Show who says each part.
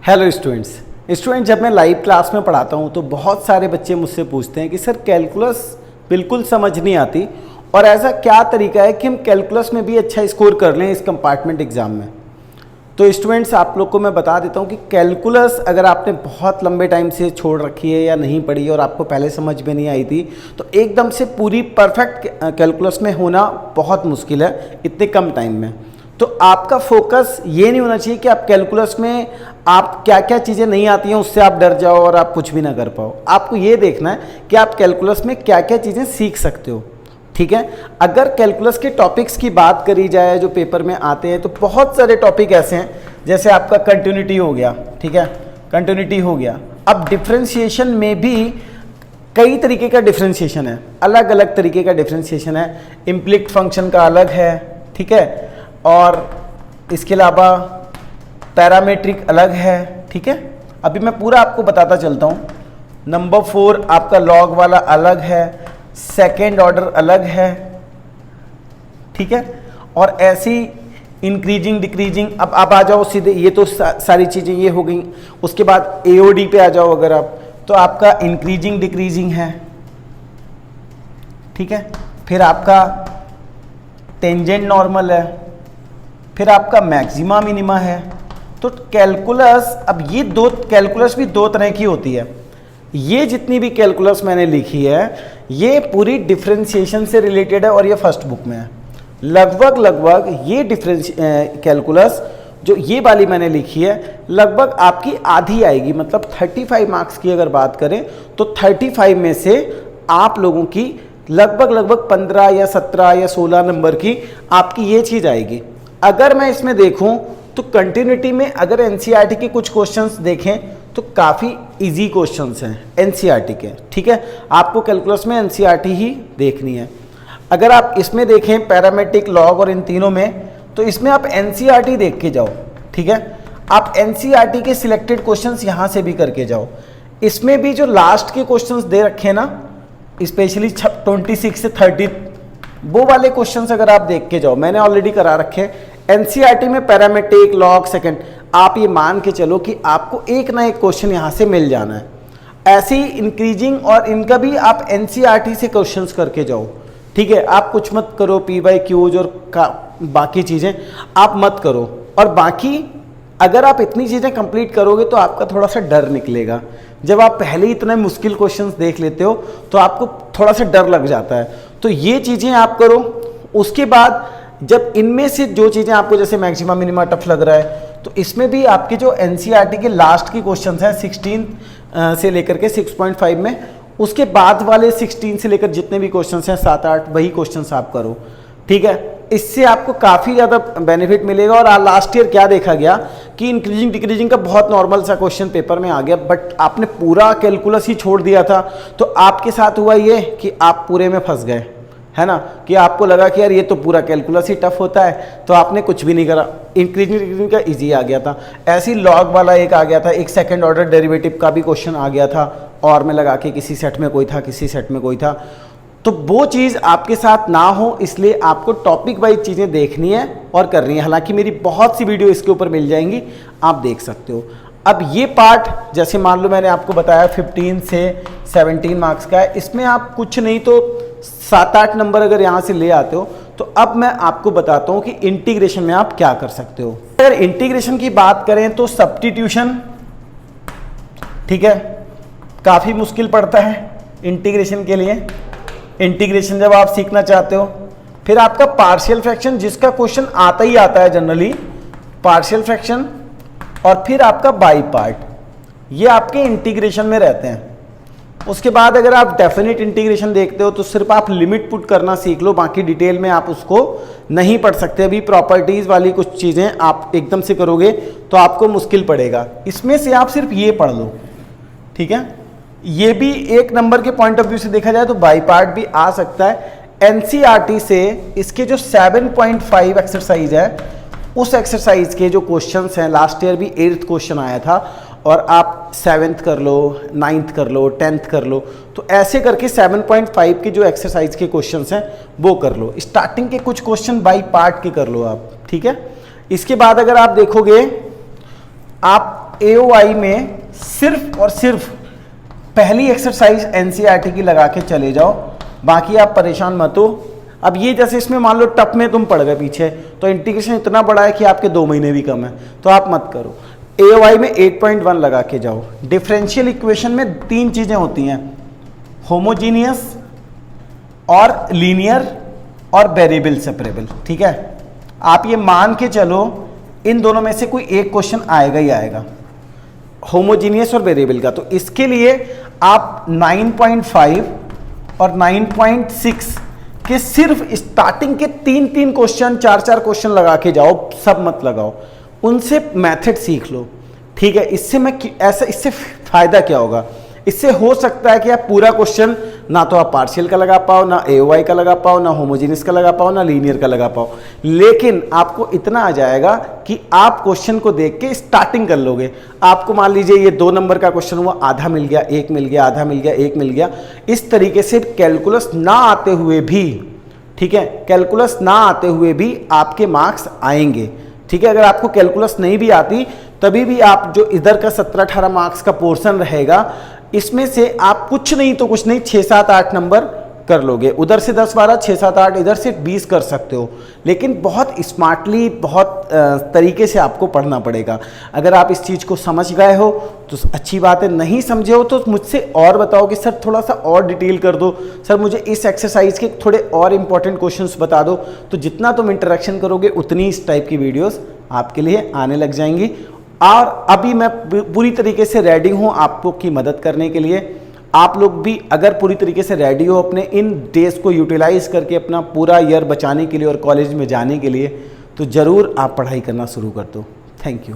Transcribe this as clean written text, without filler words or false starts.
Speaker 1: Hello students, जब मैं live class में पढ़ाता हूँ तो बहुत सारे बच्चे मुझसे पूछते हैं कि सर कैलकुलस बिल्कुल समझ नहीं आती और ऐसा क्या तरीका है कि हम कैलकुलस में भी अच्छा स्कोर कर लें इस कंपार्टमेंट एग्ज़ाम में। तो स्टूडेंट्स, आप लोग को मैं बता देता हूँ कि कैलकुलस अगर आपने बहुत लंबे टाइम से छोड़ रखी है या नहीं पढ़ी और आपको पहले समझ में नहीं आई थी तो एकदम से पूरी परफेक्ट कैलकुलस में होना बहुत मुश्किल है इतने कम टाइम में। तो आपका फोकस ये नहीं होना चाहिए कि आप कैलकुलस में आप क्या क्या चीज़ें नहीं आती हैं उससे आप डर जाओ और आप कुछ भी ना कर पाओ। आपको ये देखना है कि आप कैलकुलस में क्या क्या चीज़ें सीख सकते हो। ठीक है, अगर कैलकुलस के टॉपिक्स की बात करी जाए जो पेपर में आते हैं तो बहुत सारे टॉपिक ऐसे हैं, जैसे आपका कंटिन्यूटी हो गया। ठीक है, कंटिन्यूटी हो गया। अब डिफरेंशिएशन में भी कई तरीके का डिफरेंशिएशन है, अलग अलग तरीके का डिफरेंशिएशन है। इम्प्लिक्ट फंक्शन का अलग है, ठीक है, और इसके अलावा पैरामेट्रिक अलग है। ठीक है, अभी मैं पूरा आपको बताता चलता हूँ। नंबर 4 आपका लॉग वाला अलग है, सेकेंड ऑर्डर अलग है। ठीक है, और ऐसी इंक्रीजिंग डिक्रीजिंग। अब आप आ जाओ सीधे, ये तो सारी चीज़ें ये हो गई। उसके बाद एओडी पे आ जाओ अगर आप, तो आपका इंक्रीजिंग डिक्रीजिंग है। ठीक है, फिर आपका टेंजेंट नॉर्मल है, फिर आपका मैक्सिमा मिनिमा है। तो कैलकुलस, अब ये दो कैलकुलस भी दो तरह की होती है। ये जितनी भी कैलकुलस मैंने लिखी है ये पूरी डिफरेंशिएशन से रिलेटेड है और ये फर्स्ट बुक में है। लगभग ये कैलकुलस जो ये वाली मैंने लिखी है लगभग आपकी आधी आएगी। मतलब 35 मार्क्स की अगर बात करें तो 35 में से आप लोगों की लगभग 15 या 17 या 16 नंबर की आपकी ये चीज़ आएगी। अगर मैं इसमें देखूं तो कंटिन्यूटी में अगर एनसीईआरटी के कुछ क्वेश्चंस देखें तो काफ़ी इजी क्वेश्चंस हैं एनसीईआरटी के। ठीक है, आपको कैलकुलस में एनसीईआरटी ही देखनी है। अगर आप इसमें देखें पैरामेट्रिक, लॉग और इन तीनों में, तो इसमें आप एनसीईआरटी देख के जाओ। ठीक है, आप एनसीईआरटी के सिलेक्टेड क्वेश्चंस यहाँ से भी करके जाओ। इसमें भी जो लास्ट के क्वेश्चंस दे रखे हैं ना, स्पेशली 26 से 30, वो वाले क्वेश्चंस अगर आप देख के जाओ, मैंने ऑलरेडी करा रखे हैं। एनसीईआरटी में पैरामेट्रिक, लॉग, सेकंड, आप ये मान के चलो कि आपको एक ना एक क्वेश्चन यहाँ से मिल जाना है। ऐसे ही इंक्रीजिंग और इनका भी आप एनसीईआरटी से क्वेश्चंस करके जाओ। ठीक है, आप कुछ मत करो पी/क्यूज और बाकी चीज़ें आप मत करो। और बाकी अगर आप इतनी चीज़ें कंप्लीट करोगे तो आपका थोड़ा सा डर निकलेगा। जब आप पहले ही इतने मुश्किल क्वेश्चंस देख लेते हो तो आपको थोड़ा सा डर लग जाता है। तो ये चीज़ें आप करो। उसके बाद जब इनमें से जो चीज़ें आपको जैसे मैक्सिमा मिनिमा टफ लग रहा है तो इसमें भी आपके जो एनसीईआरटी के लास्ट की क्वेश्चंस हैं 16 से लेकर के 6.5 में, उसके बाद वाले 16 से लेकर जितने भी क्वेश्चंस हैं 7-8 वही क्वेश्चंस आप करो। ठीक है, इससे आपको काफ़ी ज़्यादा बेनिफिट मिलेगा। और लास्ट ईयर क्या देखा गया कि इंक्रीजिंग डिक्रीजिंग का बहुत नॉर्मल सा क्वेश्चन पेपर में आ गया, बट आपने पूरा कैलकुलस ही छोड़ दिया था तो आपके साथ हुआ ये कि आप पूरे में फंस गए, है ना, कि आपको लगा कि यार ये तो पूरा कैलकुलस ही टफ होता है, तो आपने कुछ भी नहीं करा। इंक्रीजिंग डिक्रीजिंग का इजी आ गया था, ऐसी लॉग वाला एक आ गया था, एक सेकंड ऑर्डर डेरिवेटिव का भी क्वेश्चन आ गया था और में लगा के किसी सेट में कोई था, किसी सेट में कोई था। तो वो चीज़ आपके साथ ना हो इसलिए आपको टॉपिक वाइज चीज़ें देखनी है और करनी है। हालांकि मेरी बहुत सी वीडियो इसके ऊपर मिल जाएंगी, आप देख सकते हो। अब ये पार्ट जैसे मान लो मैंने आपको बताया 15 से 17 मार्क्स का है, इसमें आप कुछ नहीं तो 7-8 नंबर अगर यहाँ से ले आते हो। तो अब मैं आपको बताता हूँ कि इंटीग्रेशन में आप क्या कर सकते हो। अगर इंटीग्रेशन की बात करें तो सब्स्टिट्यूशन, ठीक है, काफ़ी मुश्किल पड़ता है इंटीग्रेशन के लिए। इंटीग्रेशन जब आप सीखना चाहते हो, फिर आपका पार्शियल फ्रैक्शन जिसका क्वेश्चन आता ही आता है जनरली, पार्शियल फ्रैक्शन, और फिर आपका बाई पार्ट, ये आपके इंटीग्रेशन में रहते हैं। उसके बाद अगर आप डेफिनेट इंटीग्रेशन देखते हो तो सिर्फ आप लिमिट पुट करना सीख लो, बाकी डिटेल में आप उसको नहीं पढ़ सकते। अभी प्रॉपर्टीज़ वाली कुछ चीज़ें आप एकदम से करोगे तो आपको मुश्किल पड़ेगा। इसमें से आप सिर्फ ये पढ़ लो। ठीक है, ये भी एक नंबर के पॉइंट ऑफ व्यू से देखा जाए तो बाई पार्ट भी आ सकता है। एनसीईआरटी से इसके जो 7.5 एक्सरसाइज है, उस एक्सरसाइज के जो क्वेश्चंस हैं, लास्ट ईयर भी 8th क्वेश्चन आया था और आप 7th कर लो, 9th कर लो, 10th कर लो, तो ऐसे करके 7.5 के जो एक्सरसाइज के क्वेश्चंस हैं वो कर लो। स्टार्टिंग के कुछ क्वेश्चन बाई पार्ट के कर लो आप। ठीक है, इसके बाद अगर आप देखोगे आप AOI में सिर्फ और सिर्फ पहली एक्सरसाइज NCERT की लगा के चले जाओ, बाकी आप परेशान मत हो। अब ये जैसे इसमें मान लो टप में तुम पड़ गए पीछे, तो इंटीग्रेशन इतना बड़ा है कि आपके 2 महीने भी कम है, तो आप मत करो। AOI में 8.1 लगा के जाओ। डिफरेंशियल इक्वेशन में 3 चीजें होती हैं, होमोजीनियस और लीनियर और वेरिएबल सेपरेबल, ठीक है। आप ये मान के चलो इन दोनों में से कोई एक क्वेश्चन आएगा ही आएगा, होमोजीनियस और वेरिएबल का। तो इसके लिए आप 9.5 और 9.6 के सिर्फ स्टार्टिंग के 3-3 क्वेश्चन 4-4 क्वेश्चन लगा के जाओ, सब मत लगाओ, उनसे मेथड सीख लो, ठीक है। इससे फायदा क्या होगा, इससे हो सकता है कि आप पूरा क्वेश्चन ना तो आप पार्शियल का लगा पाओ, ना AOI का लगा पाओ, ना होमोजीनियस का लगा पाओ, ना लीनियर का लगा पाओ, लेकिन आपको इतना आ जाएगा कि आप क्वेश्चन को देख के स्टार्टिंग कर लोगे। आपको मान लीजिए ये 2 नंबर का क्वेश्चन हुआ, आधा मिल गया, 1 मिल गया, आधा मिल गया, 1 मिल गया। इस तरीके से कैलकुलस ना आते हुए भी, ठीक है, कैलकुलस ना आते हुए भी आपके मार्क्स आएंगे, ठीक है। अगर आपको कैलकुलस नहीं भी आती तभी भी आप जो इधर का 17-18 मार्क्स का पोर्शन रहेगा, इसमें से आप कुछ नहीं तो कुछ नहीं 6-7-8 नंबर कर लोगे। उधर से 10-12, 6-7-8, इधर से 20 कर सकते हो, लेकिन बहुत स्मार्टली, बहुत तरीके से आपको पढ़ना पड़ेगा। अगर आप इस चीज़ को समझ गए हो तो अच्छी बात है, नहीं समझे हो तो मुझसे और बताओ कि सर थोड़ा सा और डिटेल कर दो, सर मुझे इस एक्सरसाइज के थोड़े और इंपॉर्टेंट क्वेश्चंस बता दो। तो जितना तुम इंटरेक्शन करोगे उतनी इस टाइप की वीडियोस आपके लिए आने लग जाएंगी। और अभी मैं पूरी तरीके से रेडी हूँ आपको की मदद करने के लिए। आप लोग भी अगर पूरी तरीके से रेडी हो अपने इन डेज को यूटिलाइज करके अपना पूरा ईयर बचाने के लिए और कॉलेज में जाने के लिए, तो ज़रूर आप पढ़ाई करना शुरू कर दो। Thank you.